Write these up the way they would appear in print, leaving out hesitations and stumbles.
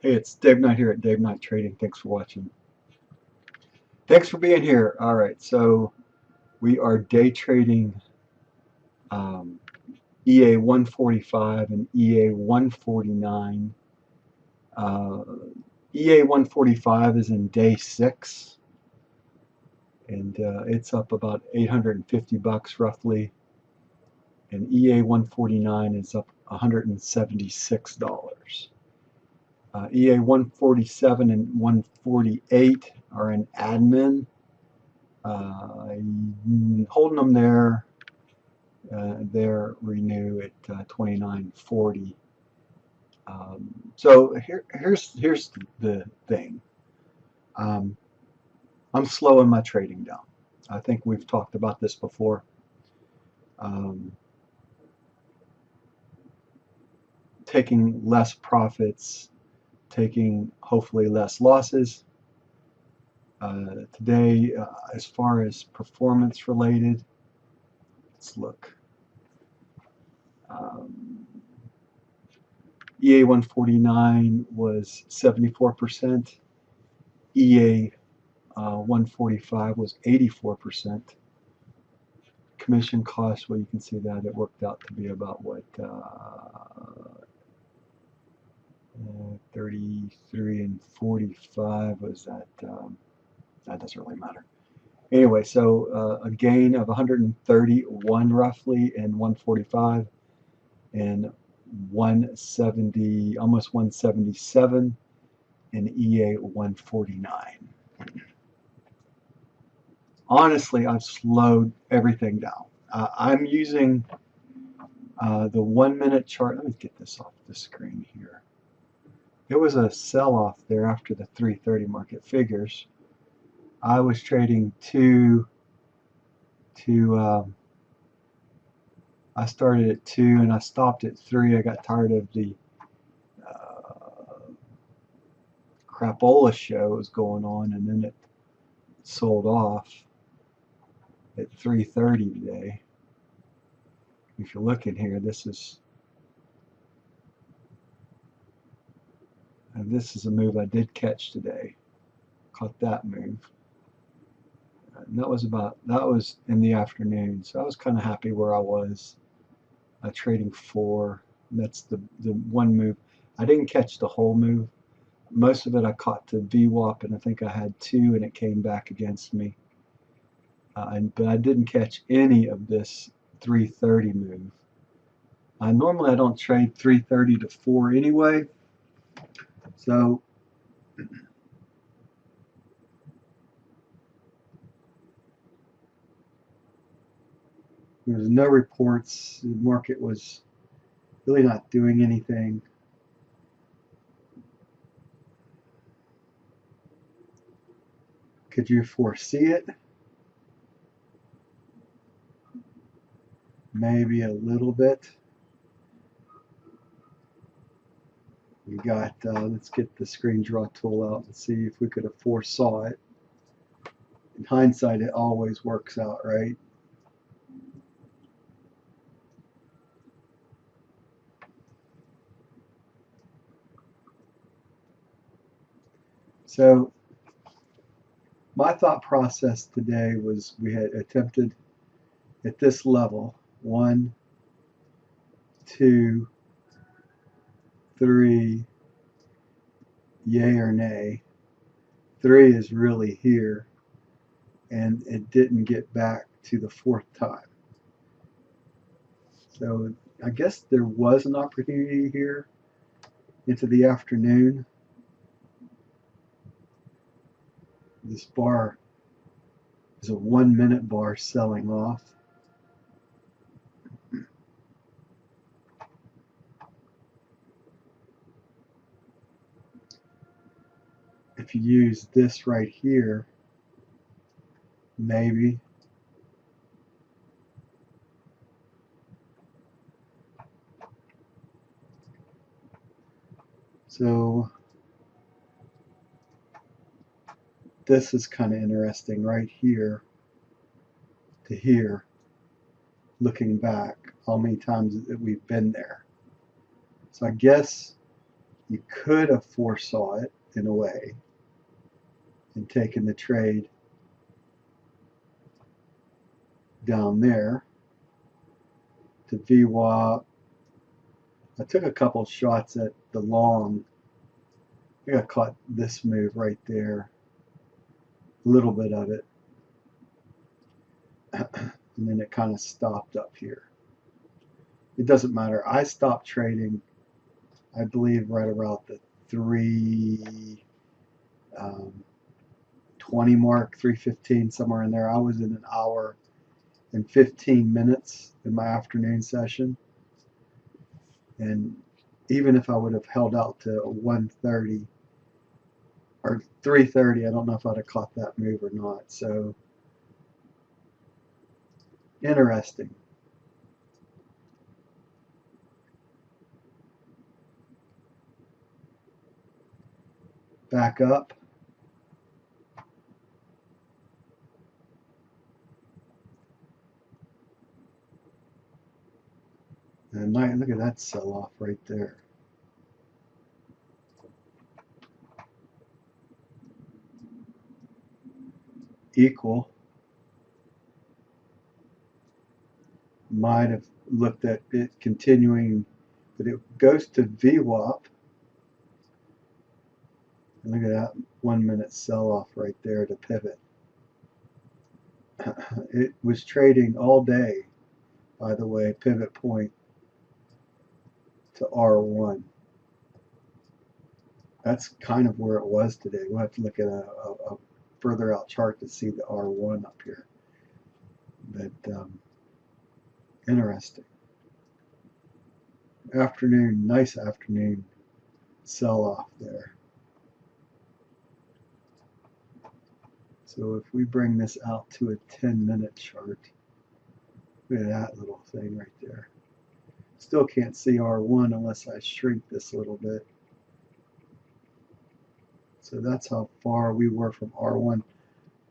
Hey, it's Dave Knight here at Dave Knight Trading. Thanks for watching. Thanks for being here. All right, so we are day trading um, EA 145 and EA 149. Uh, EA 145 is in day 6, and it's up about 850 bucks roughly. And EA 149 is up $176. EA 147 and 148 are in admin. Holding them there. They're renew at 29.40. So here's the thing. Um, I'm slowing my trading down. I think we've talked about this before. Um, Taking less profits, taking hopefully less losses. Today, as far as performance related, let's look. EA 149 was 74%. EA 145 was 84%. Commission cost, well, you can see that it worked out to be about what, 33 and 45 was that. That doesn't really matter. Anyway, so a gain of 131 roughly in 145 and 170, almost 177 in EA 149. Honestly, I've slowed everything down. I'm using the 1 minute chart. Let me get this off the screen here. There was a sell-off there after the 330 market figures. I was trading I started at 2 and I stopped at 3. I got tired of the crapola show was going on, and then it sold off at 3:30 today. If you're looking here, this is a move I did catch today. Caught that move. And that was in the afternoon, so I was kind of happy where I was trading 4. That's the one move. I didn't catch the whole move. Most of it I caught the VWAP, and I think I had 2, and it came back against me. But I didn't catch any of this 330 move. Normally I don't trade 330 to 4 anyway, so there was no reports. The market was really not doing anything. Could you foresee it? Maybe a little bit. We got, let's get the screen draw tool out and see if we could have foresaw it. In hindsight, it always works out, right? So my thought process today was we had attempted at this level 1, 2, 3, yay or nay. 3 is really here, and it didn't get back to the 4th time. So I guess there was an opportunity here into the afternoon. This bar is a 1 minute bar selling off. If you use this right here, maybe. So this is kind of interesting right here to here, looking back how many times that we've been there. So I guess You could have foresaw it in a way and taken the trade down there to VWAP. I took a couple shots at the long. I think I caught this move right there, a little bit of it, and then it kind of stopped up here. It doesn't matter. I stopped trading, I believe, right around the 3:20 mark, 3:15, somewhere in there. I was in an hour and 15 minutes in my afternoon session, and even if I would have held out to 1:30 or 3:30, I don't know if I'd have caught that move or not. So interesting. Back up. And look at that sell-off right there. Equal. Might have looked at it continuing, but it goes to VWAP. And look at that 1 minute sell-off right there to pivot. It was trading all day, by the way, pivot point to R1. That's kind of where it was today. We'll have to look at a further out chart to see the R1 up here. But interesting. Afternoon, nice afternoon sell-off there. So if we bring this out to a 10-minute chart, look at that little thing right there. Still can't see R1 unless I shrink this a little bit. So that's how far we were from R1.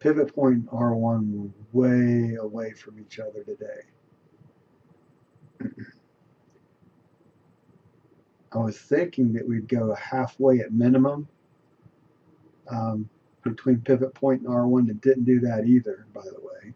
Pivot point and R1 were way away from each other today. I was thinking that we'd go halfway at minimum between pivot point and R1. It didn't do that either, by the way.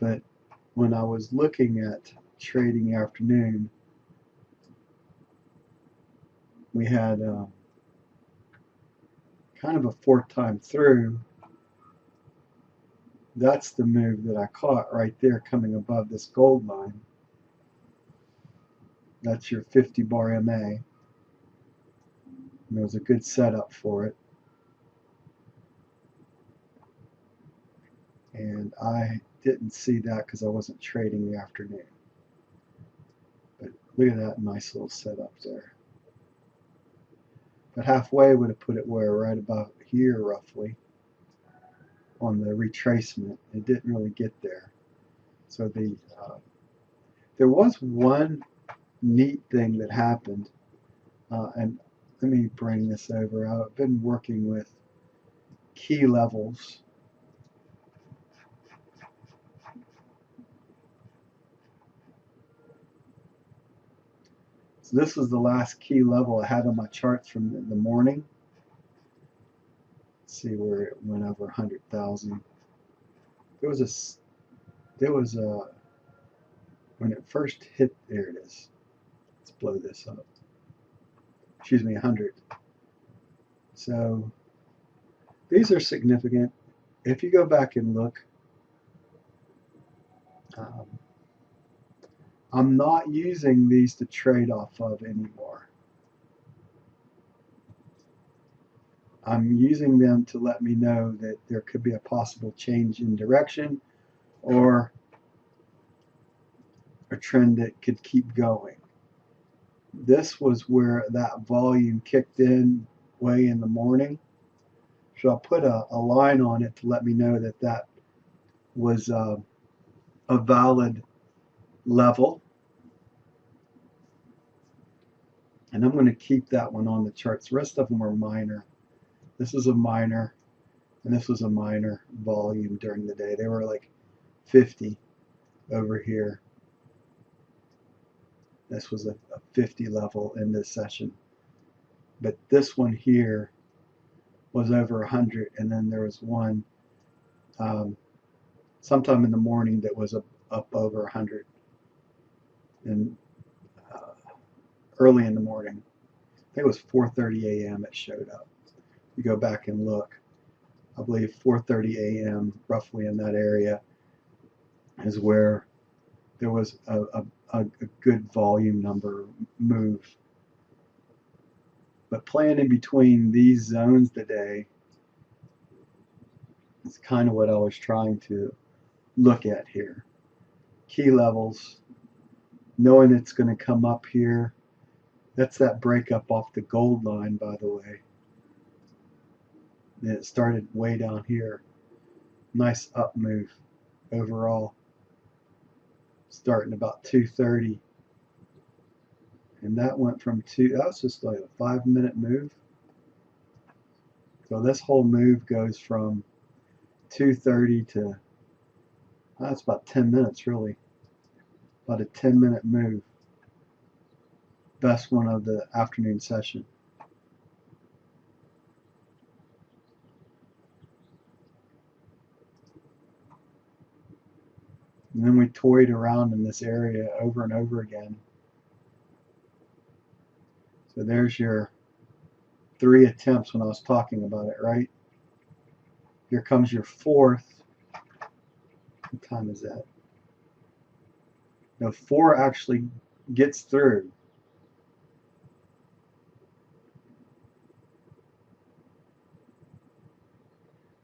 But when I was looking at trading afternoon, we had kind of a fourth time through. That's the move that I caught right there coming above this gold line. That's your 50 bar MA. And it was a good setup for it. And I didn't see that because I wasn't trading the afternoon. But look at that nice little setup there. But halfway would have put it where, right about here roughly on the retracement. It didn't really get there. So there was one neat thing that happened, and let me bring this over. I've been working with key levels. So this was the last key level I had on my charts from the morning. Let's see where it went over 100,000. There was when it first hit, there it is. Let's blow this up. Excuse me, 100. So these are significant. If you go back and look, I'm not using these to trade off of anymore. I'm using them to let me know that there could be a possible change in direction or a trend that could keep going. This was where that volume kicked in way in the morning. So I'll put a line on it to let me know that that was a valid level. And I'm going to keep that one on the charts. The rest of them are minor. This is a minor, and this was a minor volume during the day. They were like 50 over here. This was a 50 level in this session. But this one here was over 100, and then there was one sometime in the morning that was up over 100, and early in the morning. I think it was 4:30 a.m. it showed up. You go back and look. I believe 4:30 a.m. roughly in that area is where there was a good volume number move. But playing in between these zones today is kind of what I was trying to look at here. Key levels, knowing it's going to come up here. That's that breakup off the gold line, by the way. And it started way down here. Nice up move overall. Starting about 2:30. And that went from that was just like a 5-minute move. So this whole move goes from 2:30 to, that's about 10 minutes really. About a 10-minute move. Best one of the afternoon session. And then we toyed around in this area over and over again. So there's your 3 attempts when I was talking about it, right? Here comes your 4th. What time is that? No, 4 actually gets through.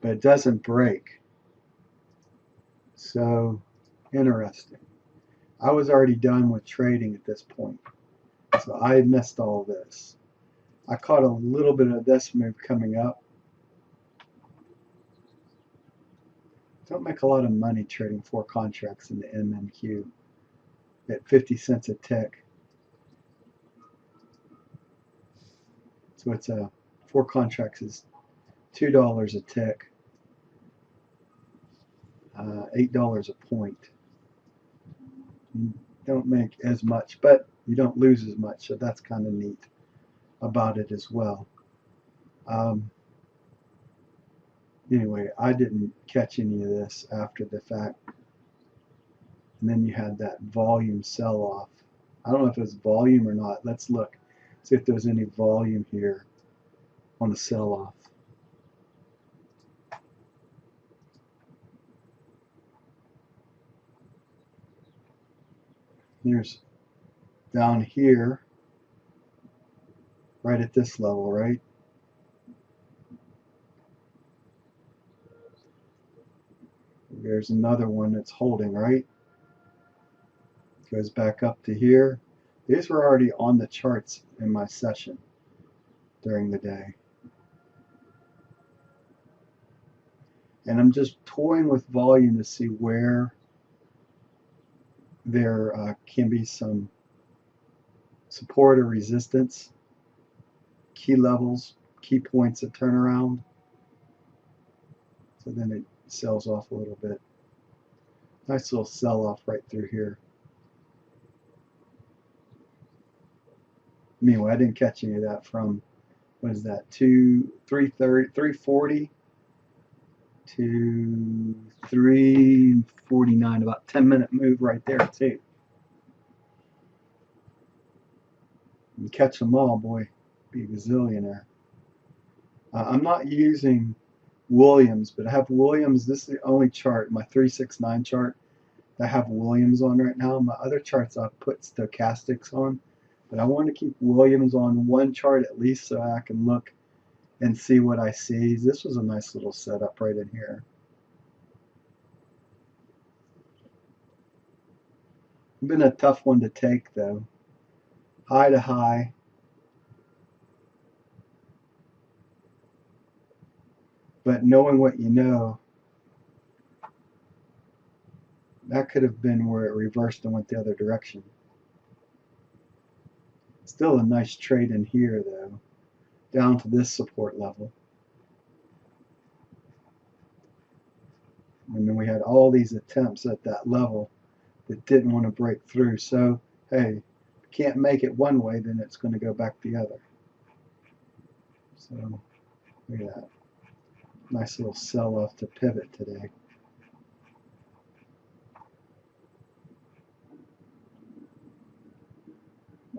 But it doesn't break. So interesting. I was already done with trading at this point. So I missed all this. I caught a little bit of this move coming up. Don't make a lot of money trading 4 contracts in the MNQ at 50 cents a tick. So it's 4 contracts is $2 a tick, $8 a point. You don't make as much, but you don't lose as much, so that's kind of neat about it as well. Anyway, I didn't catch any of this after the fact. And then you had that volume sell-off. I don't know if it was volume or not. Let's look, see if there's any volume here on the sell-off. Here's down here, right at this level, right? There's another one that's holding, right? Goes back up to here. These were already on the charts in my session during the day. And I'm just toying with volume to see where there can be some support or resistance, key levels, key points of turnaround. So then it sells off a little bit. Nice little sell-off right through here. Anyway, I didn't catch any of that from, what is that, 340 to 349, about 10-minute move right there too. You catch them all, boy, be a gazillionaire. I'm not using Williams, but I have Williams. This is the only chart, my 369 chart, that I have Williams on right now. My other charts I've put stochastics on, but I want to keep Williams on one chart at least so I can look and see what I see. This was a nice little setup right in here. Been a tough one to take though. High to high. But knowing what you know, that could have been where it reversed and went the other direction. Still a nice trade in here though, down to this support level. And then we had all these attempts at that level that didn't want to break through. So, hey, can't make it one way, then it's going to go back the other. So look at that. Nice little sell-off to pivot today.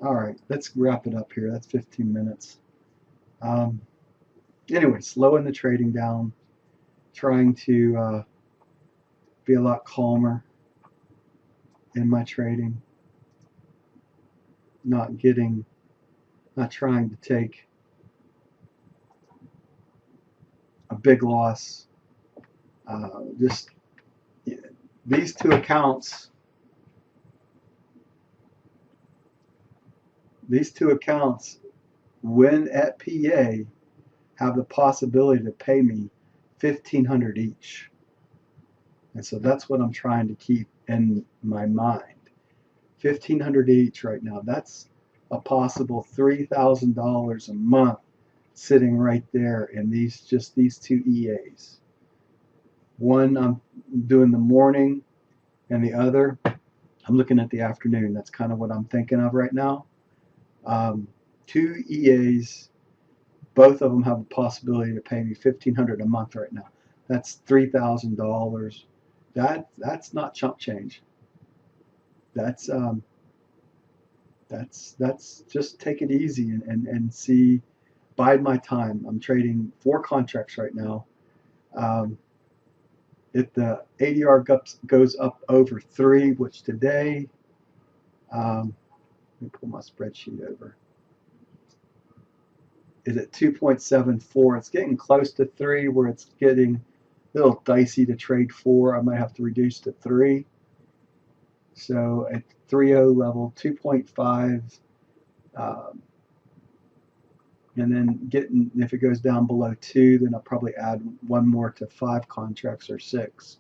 All right, let's wrap it up here. That's 15 minutes. Anyway, slowing the trading down, trying to be a lot calmer in my trading, not trying to take a big loss. Just these two accounts. When at PA, have the possibility to pay me $1,500 each. And so that's what I'm trying to keep in my mind. $1,500 each right now. That's a possible $3,000 a month sitting right there in these two EAs. One I'm doing the morning, and the other I'm looking at the afternoon. That's kind of what I'm thinking of right now. Two EAs, both of them have a possibility to pay me $1,500 a month right now. That's $3,000. That's not chump change. That's just take it easy and see. Bide my time. I'm trading 4 contracts right now. If the ADR goes up over 3, which today, let me pull my spreadsheet over, is at 2.74. It's getting close to 3, where it's getting a little dicey to trade 4. I might have to reduce to 3. So at 3.0 level, 2.5, and then if it goes down below 2, then I'll probably add 1 more to 5 contracts or 6.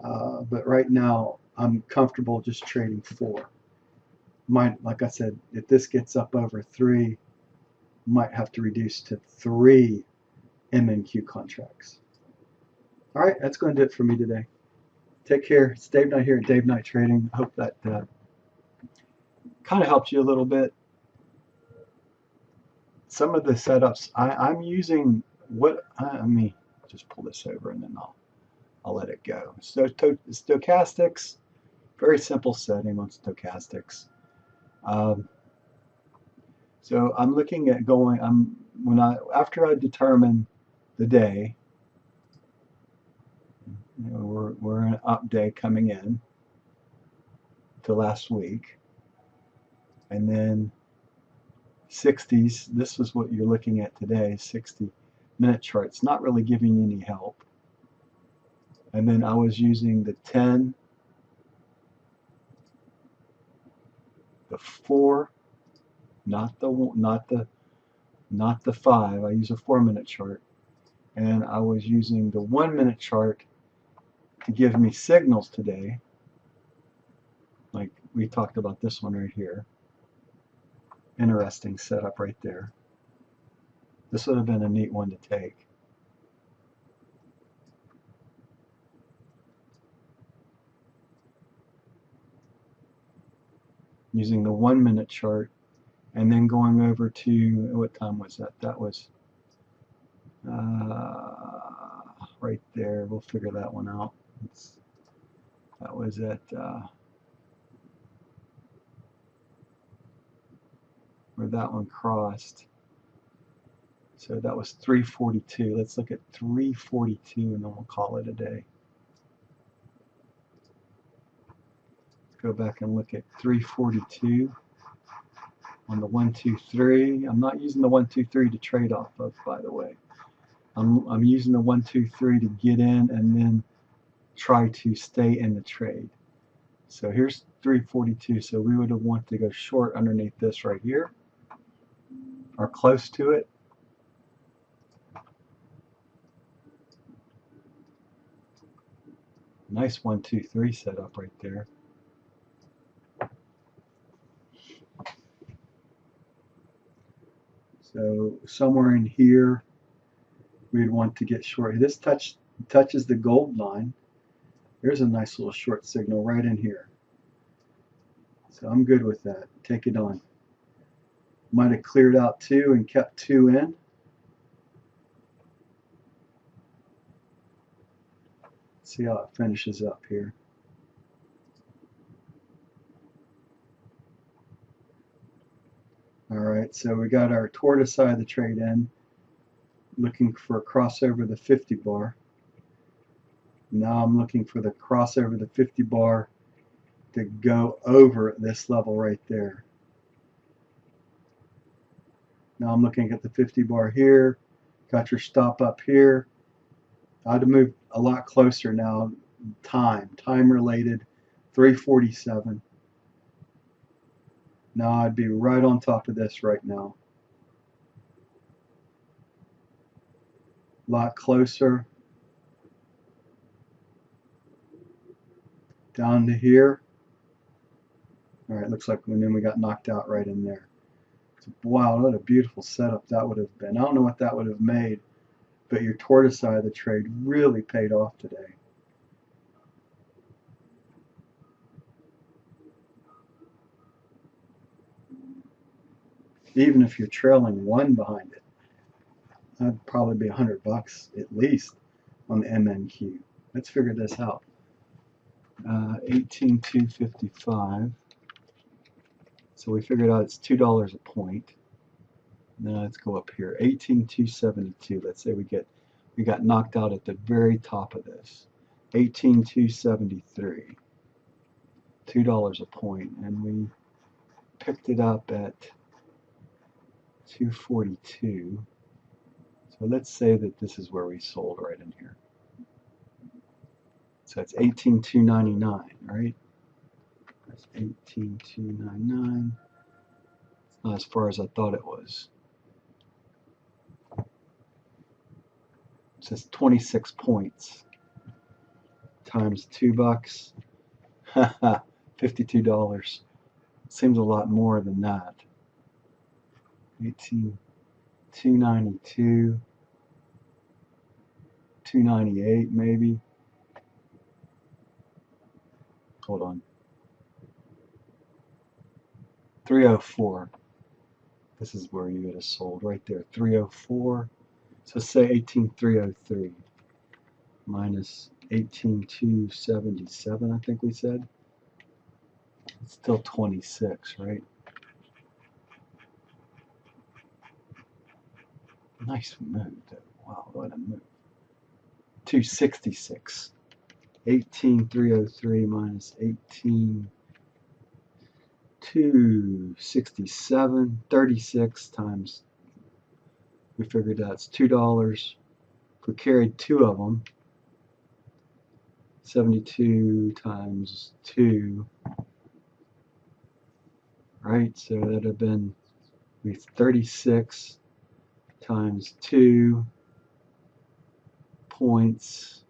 But right now, I'm comfortable just trading 4. Like I said, if this gets up over 3, might have to reduce to 3 MNQ contracts. All right, that's going to do it for me today. Take care. It's Dave Knight here at Dave Knight Trading. I hope that kind of helped you a little bit. Some of the setups I'm using, let me just pull this over and then I'll let it go. So stochastics, very simple setting on stochastics. So I'm looking at going. After I determine the day, we're in an up day coming in to last week, and then 60s. This is what you're looking at today. 60-minute charts, not really giving you any help. And then I was using the 10, the 4, not the 5. I use a 4-minute chart, and I was using the 1-minute chart to give me signals today. Like we talked about this one right here. Interesting setup right there. This would have been a neat one to take. Using the 1-minute chart, and then going over to, what time was that? That was right there. We'll figure that one out. That was at where that one crossed. So that was 342. Let's look at 342 and then we'll call it a day. Let's go back and look at 342 on the 1, 2, 3. I'm not using the 1, 2, 3 to trade off of, by the way. I'm using the 1, 2, 3 to get in and then try to stay in the trade. So here's 342. So we would have wanted to go short underneath this right here, or close to it. Nice 1, 2, 3 setup right there. So somewhere in here, we'd want to get short. This touches the gold line. There's a nice little short signal right in here. So I'm good with that. Take it on. Might have cleared out 2 and kept 2 in. See how it finishes up here. Alright, so we got our tortoise side of the trade in, looking for a crossover the 50 bar. Now I'm looking for the crossover the 50 bar to go over this level right there. Now I'm looking at the 50 bar here, got your stop up here. I had to move a lot closer now. Time related, 347. Now I'd be right on top of this right now. A lot closer. Down to here. Alright, looks like then we got knocked out right in there. So, wow, what a beautiful setup that would have been. I don't know what that would have made, but your tortoise side of the trade really paid off today. Even if you're trailing 1 behind it, that'd probably be $100 at least on the MNQ. Let's figure this out. 18,255. So we figured out it's $2 a point. Now let's go up here. 18,272. Let's say we got knocked out at the very top of this. 18,273. $2 a point, and we picked it up at 242. So let's say that this is where we sold right in here. So that's 18,299, right? That's 18,299. It's not as far as I thought it was. It says 26 points times $2. $52. Seems a lot more than that. 18,292, 298 maybe. Hold on. 304. This is where you would have sold right there. 304. So say 18,303 minus 18,277, I think we said. It's still 26, right? Nice move, though. Wow, what a move. 266. 18,303 minus 18,267. 36 times, we figured that's $2. If we carried 2 of them, 72 times 2, right? So that'd have been 36 times 2 points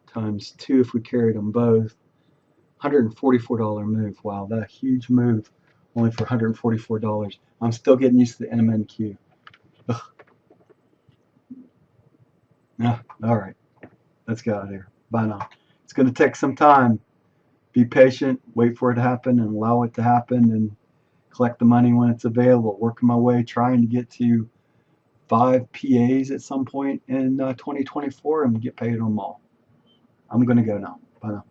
times 2 if we carried them both. $144 move. Wow, that huge move only for $144. I'm still getting used to the MNQ. Ugh. Yeah, all right. Let's get out of here. Bye now. It's going to take some time. Be patient, wait for it to happen, and allow it to happen, and collect the money when it's available. Working my way, trying to get to 5 PAs at some point in 2024 and get paid on them all. I'm going to go now. Bye now.